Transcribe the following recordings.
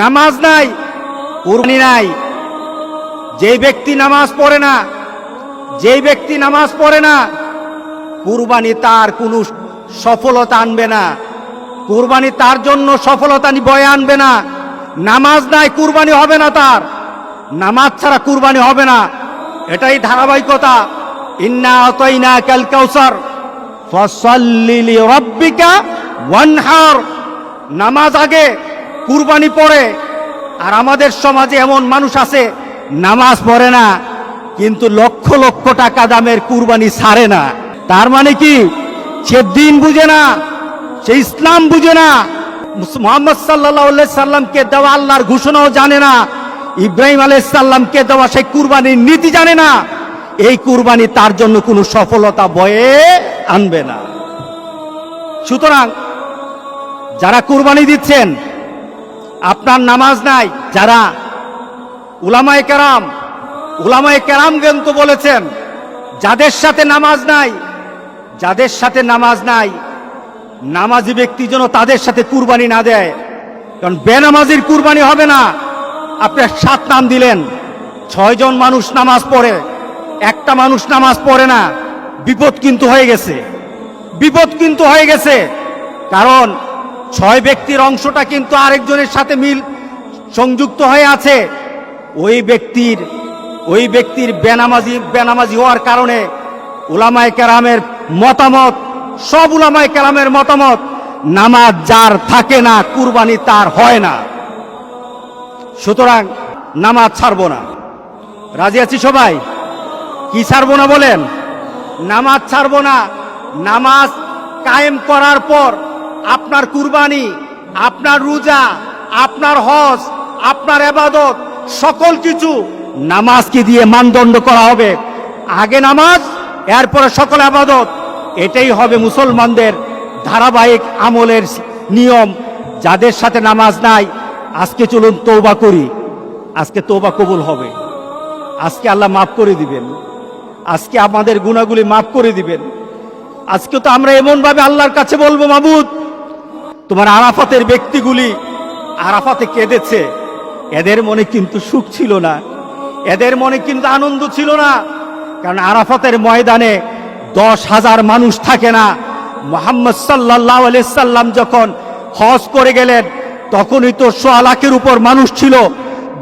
নামাজ নাই, কুরবানি নাই। যেই ব্যক্তি নামাজ পড়ে না, যেই ব্যক্তি নামাজ পড়ে না, কুরবানি তার কোনো সফলতা আনবে না। কুরবানি তার জন্য সফলতা বয়ে আনবে না। নামাজ নাই, কুরবানি হবে না তার। নামাজ ছাড়া কুরবানি হবে না, এটাই ধারাবাহিকতা। ইন্না আতাইনাকাল কাউসার ফাসাল্লি লিরাব্বিকা ওয়ানহার। নামাজ আগে, কুরবানি পড়ে। আর আমাদের সমাজে এমন মানুষ আছে নামাজ পড়ে না, কিন্তু লক্ষ লক্ষ টাকা দামের কুরবানি ছাড়ে না। তার মানে কি? সে দিন বুঝে না, সে ইসলাম বুঝে না, মুহাম্মদ সাল্লাল্লাহু আলাইহি সাল্লামকে দেওয়া আল্লাহর ঘোষণাও জানে না, ইব্রাহিম আলাইহিস সালামকে দেওয়া সেই কুরবানির নীতি জানে না। এই কুরবানি তার জন্য কোনো সফলতা বয়ে আনবে না। সুতরাং যারা কুরবানি দিচ্ছেন, আপনার নামাজ নাই, যারা উলামায়ে কেরাম কিন্তু বলেছেন, যাদের সাথে নামাজ নাই, যাদের সাথে নামাজ নাই, নামাজি ব্যক্তি যেন তাদের সাথে কুরবানি না দেয়। কারণ বেনামাজির কুরবানি হবে না। আপনি 7 নাম দিলেন, 6 জন মানুষ নামাজ পড়ে, একটা মানুষ নামাজ পড়ে না, বিপদ কিন্তু হয়ে গেছে, বিপদ কিন্তু হয়ে গেছে। কারণ 6 ব্যক্তির অংশটা কিন্তু আরেকজনের সাথে মিল সংযুক্ত হয়ে আছে। ওই ব্যক্তির বেনামাজি হওয়ার কারণে উলামায়ে কেরামের মতামত, সব উলামায়ে কেরামের মতামত, নামাজ যার থাকে না কুরবানি তার হয় না। সুতরাং নামাজ ছাড়বো না। রাজি আছি সবাই? কি ছাড়বো না বলেন? নামাজ ছাড়বো না। নামাজ কায়েম করার পর আপনার কুরবানি, আপনার রোজা, আপনার হজ, আপনার ইবাদত, সকল কিছু নামাজকে দিয়ে মানদণ্ড করা হবে। আগে নামাজ, এরপরে সকল ইবাদত। এটাই হবে মুসলমানদের ধারাবাহিক আমলের নিয়ম। যাদের সাথে নামাজ নাই, আজকে চলুন তওবা করি। আজকে তওবা কবুল হবে। আজকে আল্লাহ মাফ করে দিবেন। আজকে আমাদের গুনাহগুলি মাফ করে দিবেন। আজকে তো আমরা এমন ভাবে আল্লাহর কাছে বলবো, মাবুদ, তোমার আরাফাতের ব্যক্তিগুলি আরাফাতে কেঁদেছে, এদের মনে কিন্তু সুখ ছিল না, এদের মনে কিন্তু আনন্দ ছিল না। কারণ আরাফাতের ময়দানে 10,000 মানুষ থাকে না। মুহাম্মদ সাল্লাল্লাহু আলাইহি সাল্লাম যখন হজ করে গেলেন, তখনই তো 1.25 লাখের উপর মানুষ ছিল।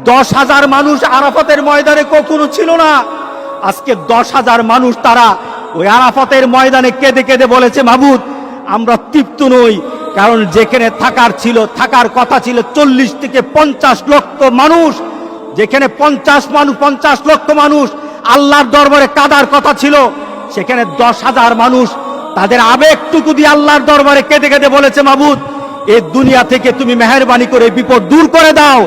10,000 মানুষ আরাফাতের ময়দানে কখনো ছিল না। আজকে 10,000 মানুষ তারা ওই আরাফাতের ময়দানে কেঁদে কেঁদে বলেছে, মাবুদ, আমরা তৃপ্ত নই। কারণ যেখানে থাকার কথা ছিল 40 থেকে 50 লক্ষ মানুষ, যেখানে 50 লক্ষ মানুষ আল্লাহর দরবারে কাঁদার কথা ছিল, সেখানে 10,000 মানুষ তাদের আবেগটুকু দিয়ে আল্লাহর দরবারে কেঁদে কেঁদে বলেছে, মাবুদ, এই দুনিয়া থেকে তুমি মেহেরবানি করে বিপদ দূর করে দাও,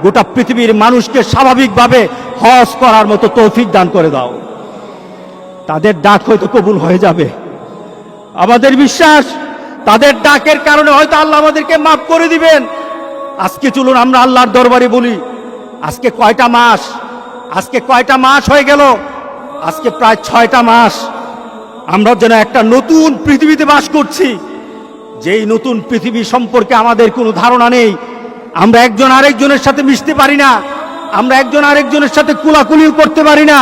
গোটা পৃথিবীর মানুষকে স্বাভাবিকভাবে হজ করার মতো তৌফিক দান করে দাও। তাদের ডাক হয়তো কবুল হয়ে যাবে। আমাদের বিশ্বাস, তাদের ডাকের কারণে হয়তো আল্লাহ আমাদেরকে মাফ করে দিবেন। আজকে চলুন আমরা আল্লাহর দরবারে বলি, আজকে কয়টা মাস হয়ে গেল? আজকে প্রায় 6টা মাস আমরা যেন একটা নতুন পৃথিবীতে বাস করছি। যেই নতুন পৃথিবী সম্পর্কে আমাদের কোনো ধারণা নেই। আমরা একজন আরেকজনের সাথে মিশতে পারি না, আমরা একজন আরেকজনের সাথে কুলাকুলিও করতে পারি না,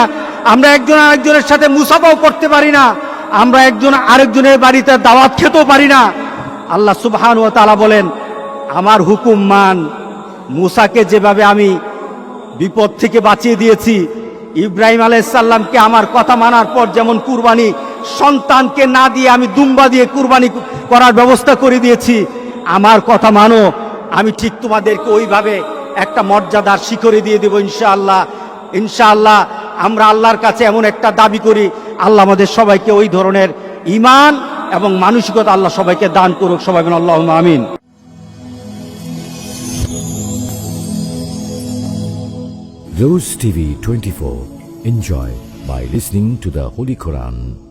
আমরা একজন আরেকজনের সাথে মুসাফাও করতে পারি না, আমরা একজন আরেকজনের বাড়িতে দাওয়াত খেতেও পারি না। আল্লাহ সুবহানাহু ওয়া তাআলা বলেন, আমার হুকুম মান। মুসাকে যেভাবে আমি বিপদ থেকে বাঁচিয়ে দিয়েছি, ইব্রাহিম আলাইহিস সালামকে আমার কথা মানার পর যেমন কুরবানি সন্তানকে না দিয়ে আমি দুম্বা দিয়ে কুরবানি করার ব্যবস্থা করে দিয়েছি, আমার কথা মানো, আমি ঠিক তোমাদেরকে ওইভাবে একটা মর্যাদার শিখরে দিয়ে দেব ইনশাআল্লাহ। ইনশাআল্লাহ আমরা আল্লাহর কাছে এমন একটা দাবি করি, আল্লাহ আমাদের সবাইকে ওই ধরনের ঈমান এবং মানসিকতা আল্লাহ সবাইকে দান করুক। সবাই বলেন আল্লাহুম্মা আমিন। Rose TV 24. Enjoy by listening to the Holy Quran.